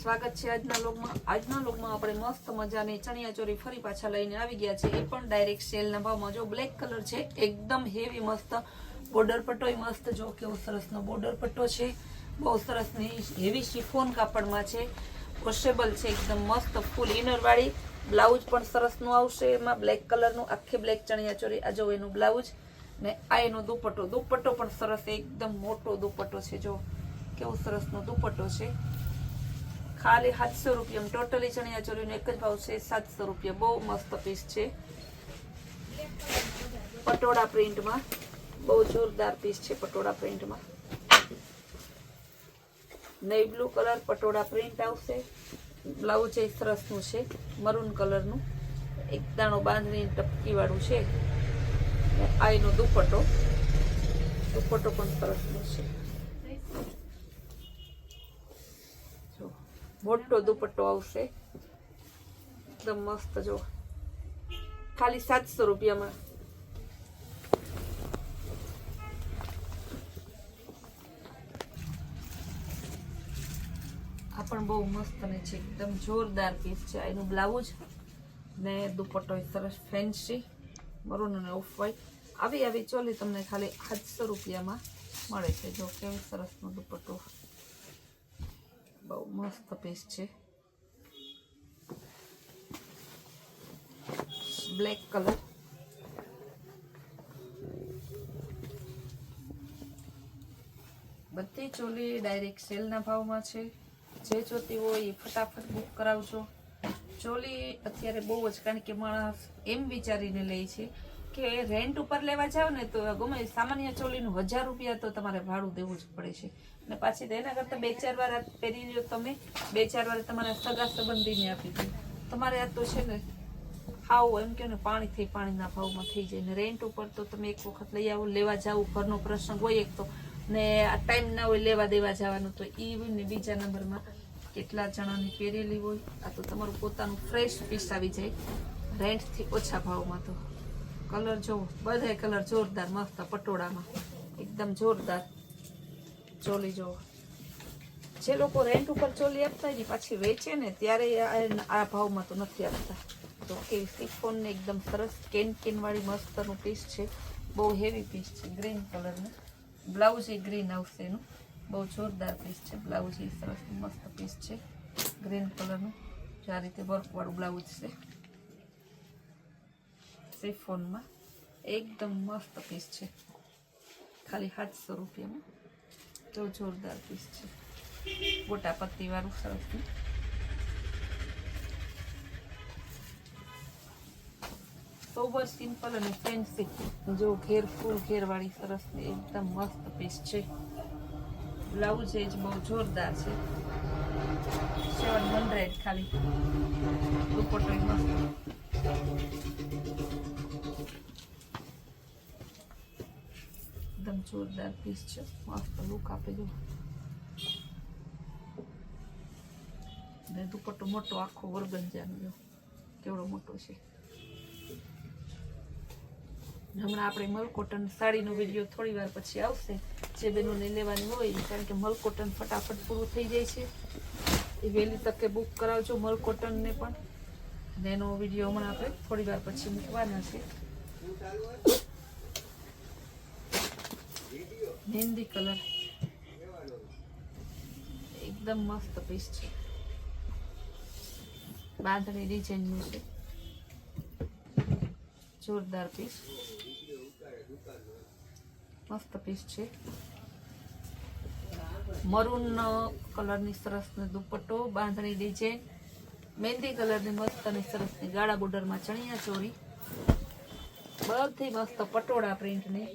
સ્વાગત છે આજના લોગમાં આપણે મસ્ત મજાની ચણિયા ચોરી ફરી પાછા લઈને આવી ગયા છે એ પણ ડાયરેક્ટ સેલના ભાવમાં જો બ્લેક કલર છે એકદમ હેવી મસ્ત બોર્ડર પટ્ટો મસ્ત જો કેવો સરસનો બોર્ડર પટ્ટો છે બહુ સરસની હેવી શિફોન કાપડમાં છે વોશેબલ છે એકદમ મસ્ત ફૂલ ઇનર વાળી બ્લાઉઝ પણ સરસનું આવશે એમાં બ્લેક કલરનું આખી બ્લેક ચણિયા ચોરી આ જો એનું બ્લાઉઝ ને આ એનો દુપટ્ટો પણ સરસ એકદમ મોટો દુપટ્ટો છે જો કેવો સરસનો દુપટ્ટો છે ખાલી 700 રૂપિયામાં ટોટલી ચણિયા ચોરીનો એક જ ભાવ છે 700 રૂપિયા બહુ મસ્ત પીસ છે પટોળા પ્રિન્ટમાં બહુ જોરદાર પીસ છે પટોળા પ્રિન્ટમાં navy blue colour patola print આવશે બ્લાઉઝ એ સરસનું છે મરૂન કલરનું એક દાણો બાંધણી ટપકી વાળું છે આ એનો દુપટ્ટો પણ સરસનો છે મોટો દુપટ્ટો આવશે એકદમ મસ્ત જો ખાલી 700 રૂપિયામાં આ પણ બહુ મસ્ત ને છે એકદમ જોરદાર પીસ છે એનું બ્લાઉઝ ને દુપટ્ટો સરસ ફેન્સી મરૂન અને ઓફ વ્હાઈટ આવી ચોલી તમને ખાલી 700 રૂપિયામાં મળે છે જો કેવું સરસનો દુપટ્ટો બહુ મસ્ત પીસ છે બ્લેક કલર બધી ચોલી ડાયરેક્ટ સેલના ભાવમાં છે જે જોતી હોય એ ફટાફટ બુક કરાવજો ચોલી અત્યારે બહુ જ કારણ કે માણસ એમ વિચારીને લે છે કે રેન્ટ ઉપર લેવા જાવ ને તો ગમે સામાન્ય ચોલીનું 1000 રૂપિયા તો તમારે ભાડું દેવું જ પડે છે અને પાછી તેના કરતાં 2-4 વાર પહેરી લ્યો તમે 2-4 વાર તમારા સગા સંબંધીને આપી દો તમારે આ તો છે ને હાવ એમ કે ને પાણીના ભાવમાં થઈ જાય ને રેન્ટ ઉપર તો તમે એક વખત લઈ આવો લેવા જાવ ઘરનો પ્રસંગ હોય એક તો ને આ ટાઈમ ના હોય લેવા દેવા જવાનું તો એ ને બીજા નંબરમાં કેટલા જણાની પહેરેલી હોય આ તો તમારું પોતાનું ફ્રેશ પીસ આવી જાય રેન્ટથી ઓછા ભાવમાં તો કલર જોવો બધા કલર જોરદાર મસ્ત પટોળામાં એકદમ જોરદાર ચોલી જોવો જે લોકો રેન્ટ ઉપર ચોલી આપતા હોય પાછી વેચે ને ત્યારે આ ભાવમાં તો નથી આપતા તો કેવી સિફોન ને એકદમ સરસ કેન વાળી મસ્તનું પીસ છે બહુ હેવી પીસ છે ગ્રીન કલરનું બ્લાઉઝ એ ગ્રીન આવશે એનું બહુ જોરદાર પીસ છે બ્લાઉઝ એ સરસ મસ્ત પીસ છે ગ્રીન કલરનું આ રીતે વર્કવાળું બ્લાઉઝ છે સિફોનમાં એકદમ મસ્ત પીસ છે ખાલી 700 રૂપિયામાં તો જોરદાર પીસ છે મોટા પત્તી વાળું સરસ સોબર સિમ્પલ અને ફેન્સી જો ફૂલ ઘેર વાળી સરસ એકદમ મસ્ત પીસ છે બ્લાઉઝ એ જ બહુ જોરદાર છે 700 ખાલી દુપટ્ટો મસ્ત એકદમ જોરદાર પીસ છે મસ્ત લુક આપે જો ને દુપટ્ટો મોટો આખો વર્ગંજાનો જો કેવડો મોટો છે હમણાં આપણે મલકોટન સાડીનો વિડીયો થોડી વાર પછી આવશે જે બહેનોને લેવાની હોય કારણ કે મલકોટન ફટાફટ પૂરું થઈ જાય છે એ વહેલી તકે બુક કરાવજો મલકોટનને પણ અને એનો વિડીયો હમણાં આપણે થોડી વાર પછી મૂકવાના છે મહેંદી કલર એકદમ મસ્ત પીસ છે બાંધણી ડિઝાઇનનું છે જોરદાર પીસ મસ્ત પીસ છે મરૂન કલરની સરસ ને દુપટ્ટો બાંધણી ડિઝાઇન મહેંદી કલરની મસ્ત અને સરસની ગાળા બોર્ડરમાં ચણિયા ચોરી બધી મસ્ત પટોળા પ્રિન્ટની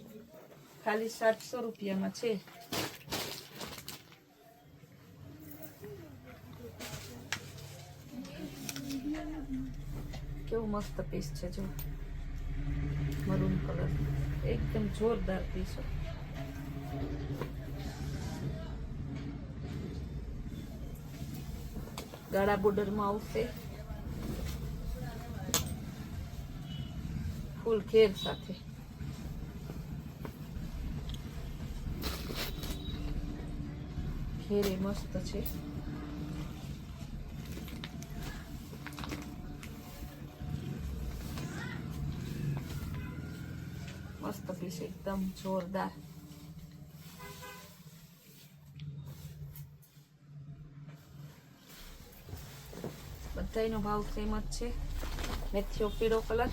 ખાલી 700 રૂપિયામાં છે કેવું મસ્ત પીસ છે જો મરૂન કલર એકદમ જોરદાર પીસ ગાળા બોર્ડરમાં આવશે ફૂલ ઘેર સાથે ઘેરે મસ્ત છે મસ્ત પીસ, એકદમ જોરદાર. બધાયનો ભાવ સેમ જ છે. મેથીઓ પીળો કલર,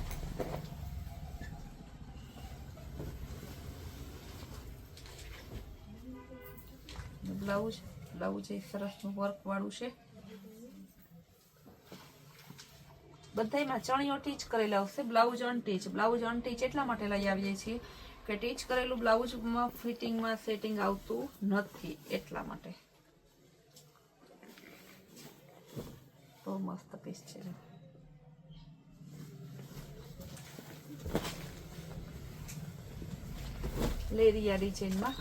બ્લાઉઝ એ સરસનું વર્ક વાળું છે. બધાયમાં ચણિયો ટીચ કરેલા આવશે. બ્લાઉઝ અનટીચ એટલા માટે લઈ આવીએ છીએ કે ટીચ કરેલું બ્લાઉઝમાં ફિટિંગમાં સેટિંગ આવતું નથી, એટલા માટે. બહુ મસ્ત પીસ છે. લેરિયા ડિઝાઇનમાં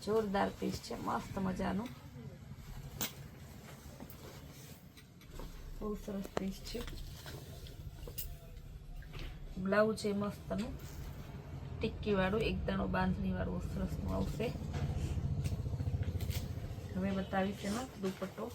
જોરદાર પીસ છે, મસ્ત મજાનું. બહુ સરસ પીસ છે. બ્લાઉઝ છે મસ્તનું ટિક્કી વાળું, એક દાણો બાંધણી વાળું સરસનું આવશે. હવે બતાવીશ એનો દુપટ્ટો.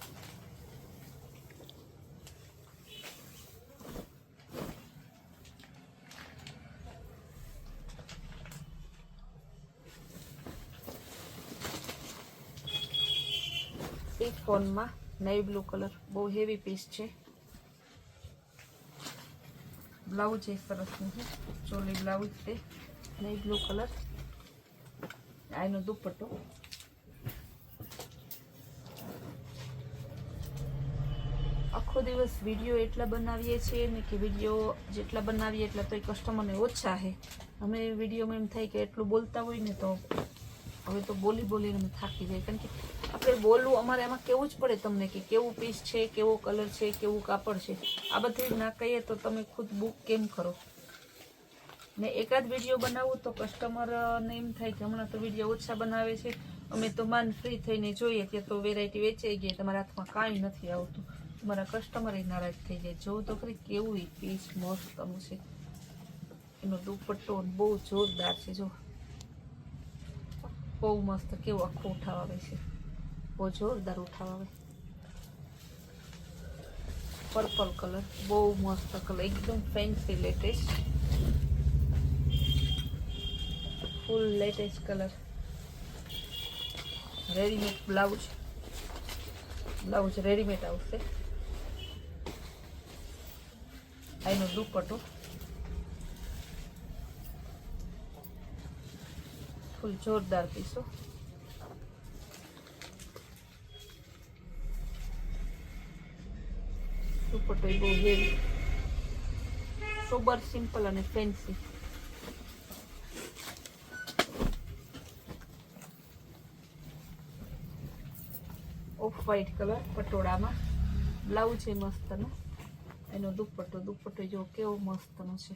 ફોનમાં નેવી બ્લુ કલર, બહુ હેવી પીસ છે. બ્લાઉઝ એ સરસનું છે, ચોલી બ્લાઉઝ છે નેવી બ્લુ કલર. આનો દુપટ્ટો. આખો દિવસ વિડીયો એટલા બનાવીએ છીએ ને કે વિડીયો જેટલા બનાવીએ એટલા તો એ કસ્ટમરને ઓછા છે. અમે વિડીયોમાં એમ થાય કે એટલું બોલતા હોય ને તો હવે તો બોલીને અમે થાકી જાય, કારણ કે આપણે બોલવું અમારે એમાં કેવું જ પડે તમને કે કેવું પીસ છે, કેવો કલર છે, કેવું કાપડ છે. આ બધું ના કહીએ તો તમે ખુદ બુક કેમ કરો ને? એકાદ વિડીયો બનાવું તો કસ્ટમરને એમ થાય કે હમણાં તો વિડીયો ઓછા બનાવે છે, અમે તો માન ફ્રી થઈને જોઈએ કે તો વેરાયટી વેચાઈ ગઈ, તમારા હાથમાં કાંઈ નથી આવતું. તમારા કસ્ટમર નારાજ થઈ જાય. જોવું તો ખરી કેવું એ પીસ મસ્તનું છે. એનો દુપટ્ટો બહુ જોરદાર છે. જો બહુ મસ્ત, કેવો આખો ઉઠાવ આવે છે, બહુ જોરદાર ઉઠાવ આવે. પર્પલ કલર, બહુ મસ્ત કલર, એકદમ fancy latest, full latest colour. Readymade blouse readymade આવશે. આનો દુપટ્ટો ફૂલ જોરદાર પીસો. દુપટ્ટો બહુ હેવી, સોબર, સિમ્પલ અને ફેન્સી. ઓફ વ્હાઈટ કલર પટોળામાં, બ્લાઉઝ છે મસ્તનો. એનો દુપટ્ટો જો કેવો મસ્તનો છે.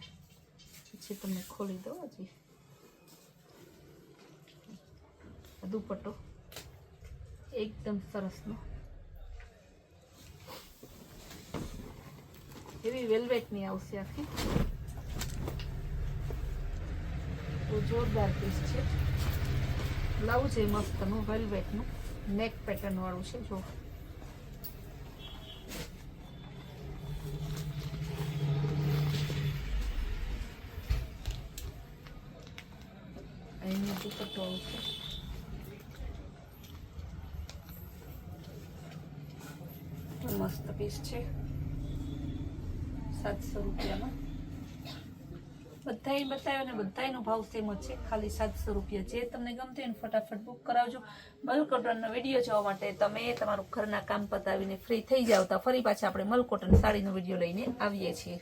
પછી તમને ખોલી દો. હજી દુપટ્ટો એકદમ સરસનો, એવી વેલ્વેટની આવશે આખી. બહુ જોરદાર પીસ છે. બ્લાઉઝ એ મસ્તનું વેલ્વેટનું, નેક પેટર્ન વાળું છે. જો એનો દુપટ્ટો આવશે. મસ્ત પીસ છે. 700 રૂપિયામાં બધાય બતાવ્યો ને બધાયનો ભાવ સેમ જ છે, ખાલી 700 રૂપિયા. જે તમને ગમતું હોય ને ફટાફટ બુક કરાવજો. મલકોટનનો વિડીયો જોવા માટે તમે તમારું ઘરના કામ પતાવીને ફ્રી થઈ જાવ તો ફરી પાછા આપણે મલકોટન સાડીનો વિડીયો લઈને આવીએ છીએ.